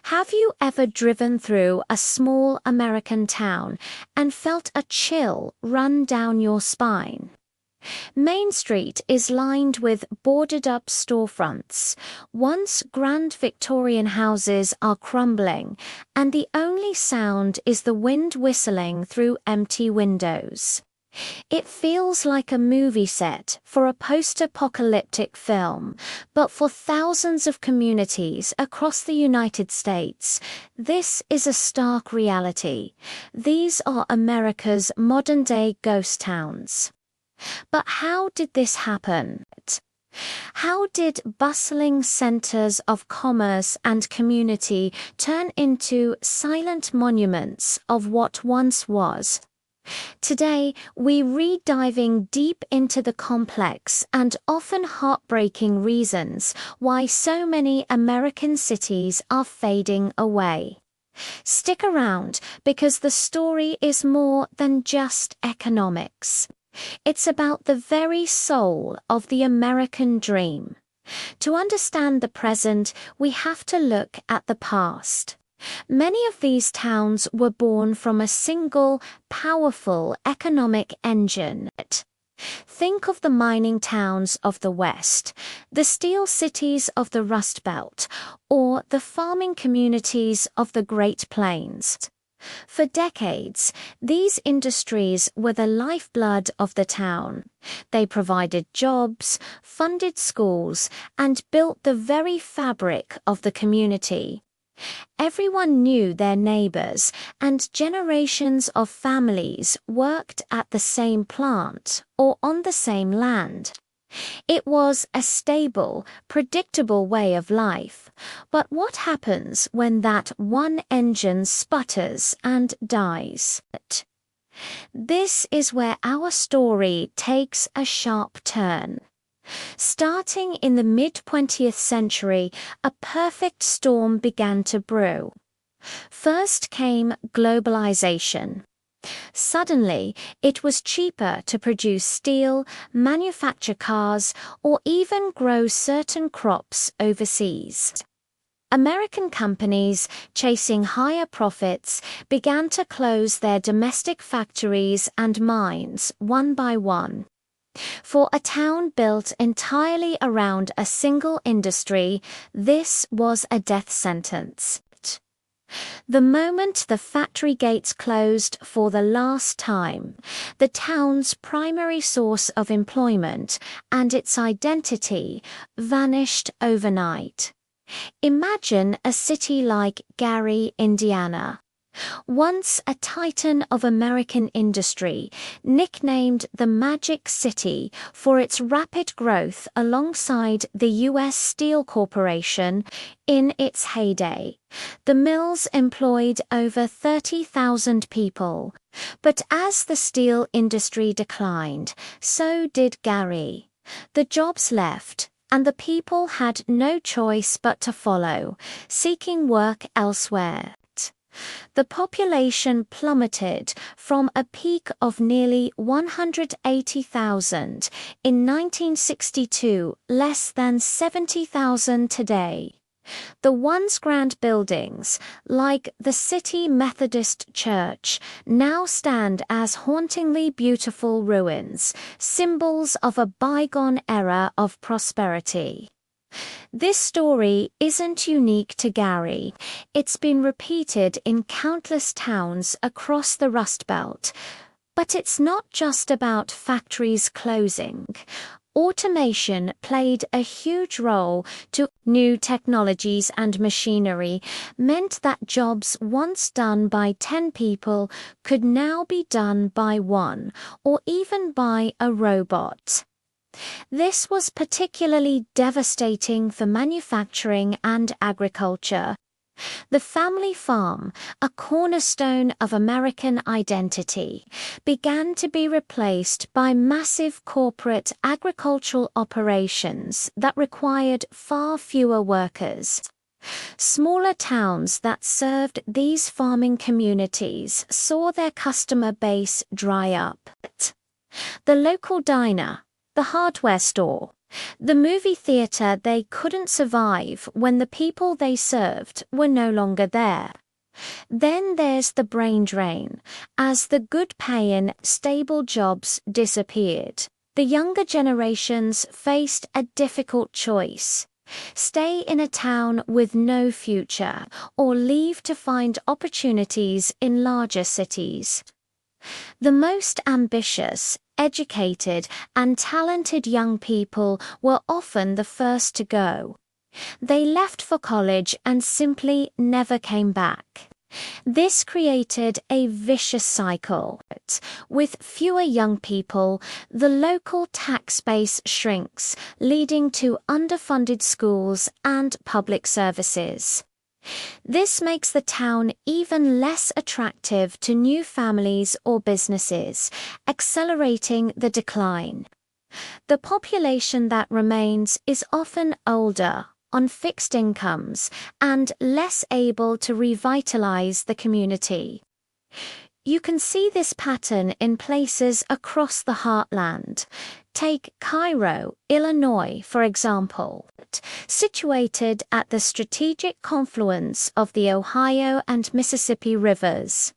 Have you ever driven through a small American town and felt a chill run down your spine? Main Street is lined with boarded-up storefronts. Once grand Victorian houses are crumbling, and the only sound is the wind whistling through empty windows. It feels like a movie set for a post-apocalyptic film, but for thousands of communities across the United States, this is a stark reality. These are America's modern-day ghost towns. But how did this happen? How did bustling centers of commerce and community turn into silent monuments of what once was? Today, we're diving deep into the complex and often heartbreaking reasons why so many American cities are fading away. Stick around, because the story is more than just economics. It's about the very soul of the American dream. To understand the present, we have to look at the past. Many of these towns were born from a single, powerful economic engine. Think of the mining towns of the West, the steel cities of the Rust Belt, or the farming communities of the Great Plains. For decades, these industries were the lifeblood of the town. They provided jobs, funded schools, and built the very fabric of the community. Everyone knew their neighbors, and generations of families worked at the same plant or on the same land. It was a stable, predictable way of life. But what happens when that one engine sputters and dies? This is where our story takes a sharp turn. Starting in the mid-20th century, a perfect storm began to brew. First came globalization. Suddenly, it was cheaper to produce steel, manufacture cars, or even grow certain crops overseas. American companies, chasing higher profits, began to close their domestic factories and mines one by one. For a town built entirely around a single industry, this was a death sentence. The moment the factory gates closed for the last time, the town's primary source of employment and its identity vanished overnight. Imagine a city like Gary, Indiana. Once a titan of American industry, nicknamed the Magic City for its rapid growth alongside the U.S. Steel Corporation in its heyday. The mills employed over 30,000 people. But as the steel industry declined, so did Gary. The jobs left, and the people had no choice but to follow, seeking work elsewhere. The population plummeted from a peak of nearly 180,000 in 1962, less than 70,000 today. The once grand buildings, like the City Methodist Church, now stand as hauntingly beautiful ruins, symbols of a bygone era of prosperity. This story isn't unique to Gary. It's been repeated in countless towns across the Rust Belt. But it's not just about factories closing. Automation played a huge role too. New technologies and machinery meant that jobs once done by 10 people could now be done by one, or even by a robot. This was particularly devastating for manufacturing and agriculture. The family farm, a cornerstone of American identity, began to be replaced by massive corporate agricultural operations that required far fewer workers. Smaller towns that served these farming communities saw their customer base dry up. The local diner, the hardware store, The movie theater they couldn't survive when the people they served were no longer there. Then there's the brain drain. As the good-paying, stable jobs disappeared, the younger generations faced a difficult choice. Stay in a town with no future, or leave to find opportunities in larger cities. The most ambitious, educated, and talented young people were often the first to go. They left for college and simply never came back. This created a vicious cycle. With fewer young people, the local tax base shrinks, leading to underfunded schools and public services. This makes the town even less attractive to new families or businesses, accelerating the decline. The population that remains is often older, on fixed incomes, and less able to revitalize the community. You can see this pattern in places across the heartland. Take Cairo, Illinois, for example. Situated at the strategic confluence of the Ohio and Mississippi rivers,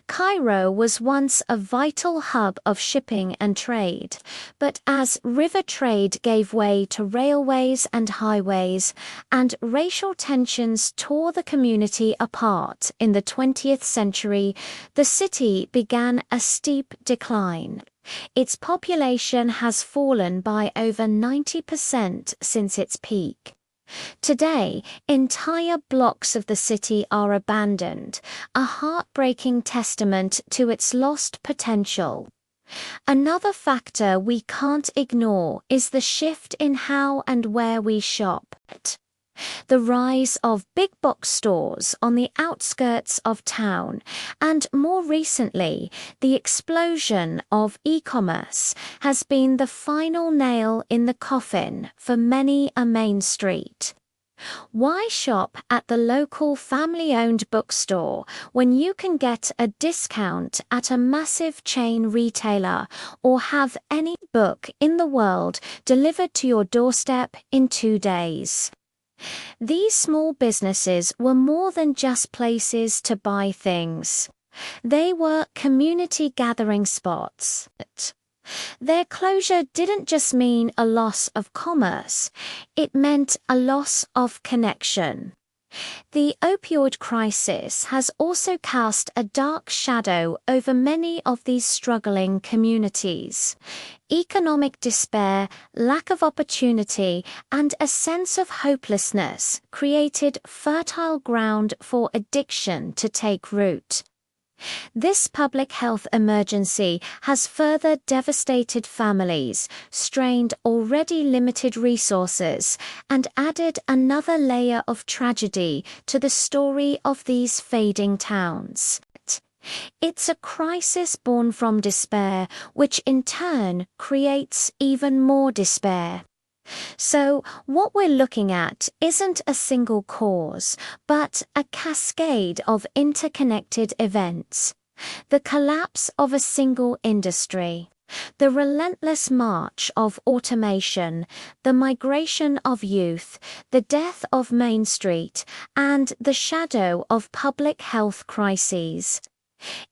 Cairo was once a vital hub of shipping and trade, but as river trade gave way to railways and highways, and racial tensions tore the community apart in the 20th century, the city began a steep decline. Its population has fallen by over 90% since its peak. Today, entire blocks of the city are abandoned, a heartbreaking testament to its lost potential. Another factor we can't ignore is the shift in how and where we shop. The rise of big box stores on the outskirts of town, and more recently, the explosion of e-commerce, has been the final nail in the coffin for many a main street. Why shop at the local family-owned bookstore when you can get a discount at a massive chain retailer, or have any book in the world delivered to your doorstep in 2 days? These small businesses were more than just places to buy things. They were community gathering spots. Their closure didn't just mean a loss of commerce, it meant a loss of connection. The opioid crisis has also cast a dark shadow over many of these struggling communities. Economic despair, lack of opportunity, and a sense of hopelessness created fertile ground for addiction to take root. This public health emergency has further devastated families, strained already limited resources, and added another layer of tragedy to the story of these fading towns. It's a crisis born from despair, which in turn creates even more despair. So, what we're looking at isn't a single cause, but a cascade of interconnected events. The collapse of a single industry, the relentless march of automation, the migration of youth, the death of Main Street, and the shadow of public health crises.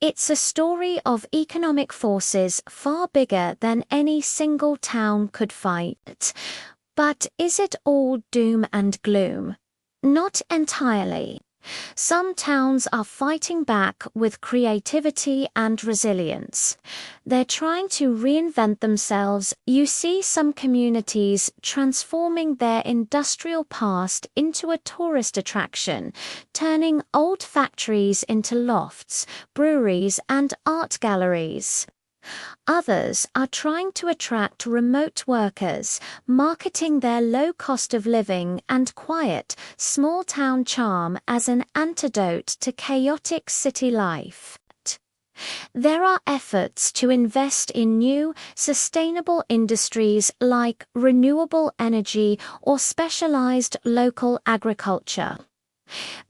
It's a story of economic forces far bigger than any single town could fight. But is it all doom and gloom? Not entirely. Some towns are fighting back with creativity and resilience. They're trying to reinvent themselves. You see some communities transforming their industrial past into a tourist attraction, turning old factories into lofts, breweries, and art galleries. Others are trying to attract remote workers, marketing their low cost of living and quiet, small-town charm as an antidote to chaotic city life. There are efforts to invest in new, sustainable industries like renewable energy or specialized local agriculture.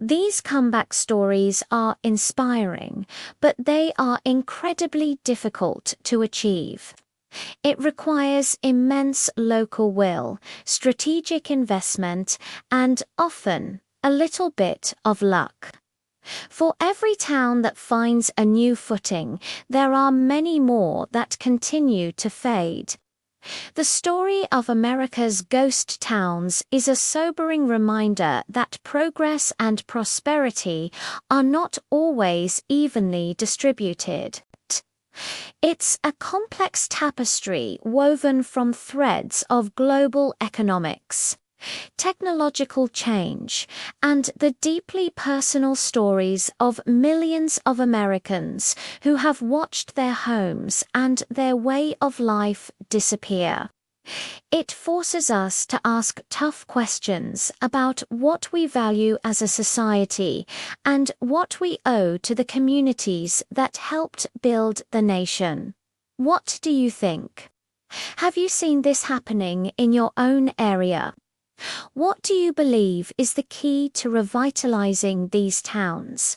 These comeback stories are inspiring, but they are incredibly difficult to achieve. It requires immense local will, strategic investment, and often a little bit of luck. For every town that finds a new footing, there are many more that continue to fade. The story of America's ghost towns is a sobering reminder that progress and prosperity are not always evenly distributed. It's a complex tapestry woven from threads of global economics, technological change, and the deeply personal stories of millions of Americans who have watched their homes and their way of life disappear. It forces us to ask tough questions about what we value as a society and what we owe to the communities that helped build the nation. What do you think? Have you seen this happening in your own area? What do you believe is the key to revitalizing these towns?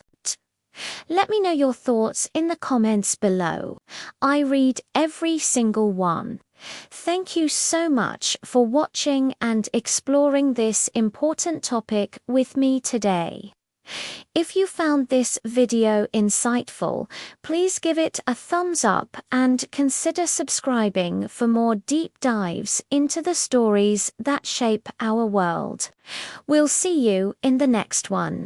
Let me know your thoughts in the comments below. I read every single one. Thank you so much for watching and exploring this important topic with me today. If you found this video insightful, please give it a thumbs up and consider subscribing for more deep dives into the stories that shape our world. We'll see you in the next one.